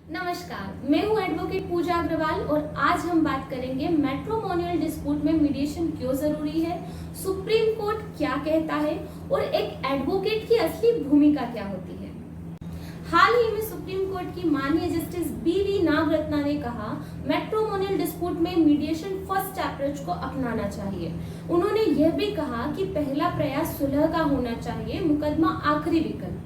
नमस्कार, मैं हूं एडवोकेट पूजा अग्रवाल और आज हम बात करेंगे मैट्रिमोनियल डिस्प्यूट में मीडिएशन क्यों जरूरी है, सुप्रीम कोर्ट क्या कहता है और एक एडवोकेट की असली भूमिका क्या होती है। हाल ही में सुप्रीम कोर्ट की माननीय जस्टिस बी.वी. नागरत्ना ने कहा मैट्रिमोनियल डिस्प्यूट में मीडिएशन फर्स्ट अप्रोच को अपनाना चाहिए। उन्होंने यह भी कहा कि पहला प्रयास सुलह का होना चाहिए, मुकदमा आखिरी विकल्प,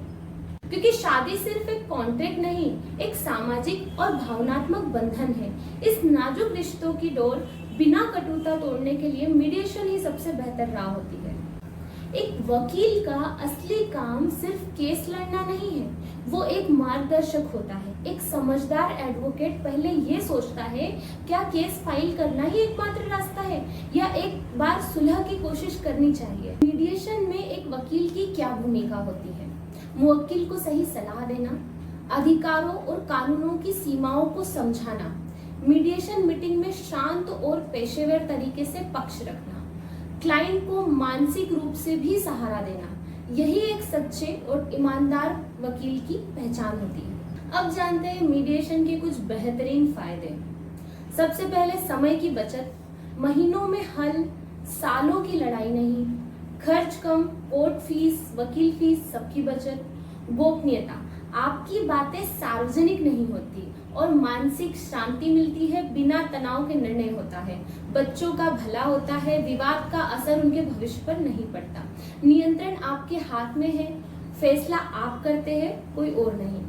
क्योंकि शादी सिर्फ एक कॉन्ट्रैक्ट नहीं, एक सामाजिक और भावनात्मक बंधन है। इस नाजुक रिश्तों की डोर बिना कटुता तोड़ने के लिए मीडिएशन ही सबसे बेहतर राह होती है। एक वकील का असली काम सिर्फ केस लड़ना नहीं है, वो एक मार्गदर्शक होता है। एक समझदार एडवोकेट पहले ये सोचता है क्या केस फाइल करना ही एकमात्र रास्ता है या एक बार सुलह की कोशिश करनी चाहिए। मीडिएशन में एक वकील की क्या भूमिका होती है? मुवक्किल को सही सलाह देना, अधिकारों और कानूनों की सीमाओं को समझाना, मीडिएशन मीटिंग में शांत और पेशेवर तरीके से पक्ष रखना, क्लाइंट को मानसिक रूप से भी सहारा देना, यही एक सच्चे और ईमानदार वकील की पहचान होती है। अब जानते हैं मीडिएशन के कुछ बेहतरीन फायदे। सबसे पहले समय की बचत, महीनों में हल, सालों की लड़ाई नहीं, खर्च कम, कोर्ट फीस, वकील फीस सबकी बचत, गोपनीयता, आपकी बातें सार्वजनिक नहीं होती और मानसिक शांति मिलती है, बिना तनाव के निर्णय होता है, बच्चों का भला होता है, विवाद का असर उनके भविष्य पर नहीं पड़ता, नियंत्रण आपके हाथ में है, फैसला आप करते हैं, कोई और नहीं।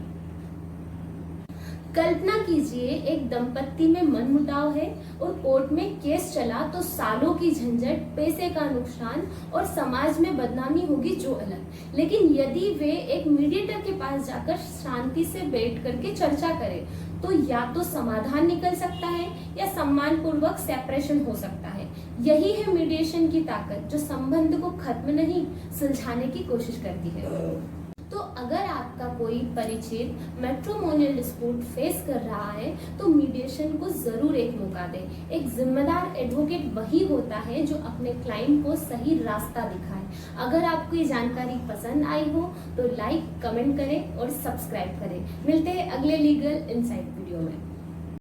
कल्पना कीजिए एक दंपत्ति में मनमुटाव है और कोर्ट में केस चला तो सालों की झंझट, पैसे का नुकसान और समाज में बदनामी होगी जो अलग। लेकिन यदि वे एक मीडिएटर के पास जाकर शांति से बैठ करके चर्चा करें तो या तो समाधान निकल सकता है या सम्मानपूर्वक सेपरेशन हो सकता है। यही है मीडिएशन की ताकत, जो संबंध को खत्म नहीं सुलझाने की कोशिश करती है। तो अगर आपका कोई परिचित मैट्रिमोनियल डिस्प्यूट फेस कर रहा है तो मीडिएशन को जरूर एक मौका दें। एक जिम्मेदार एडवोकेट वही होता है जो अपने क्लाइंट को सही रास्ता दिखाए। अगर आपको ये जानकारी पसंद आई हो तो लाइक, कमेंट करें और सब्सक्राइब करें। मिलते हैं अगले लीगल इनसाइट वीडियो में।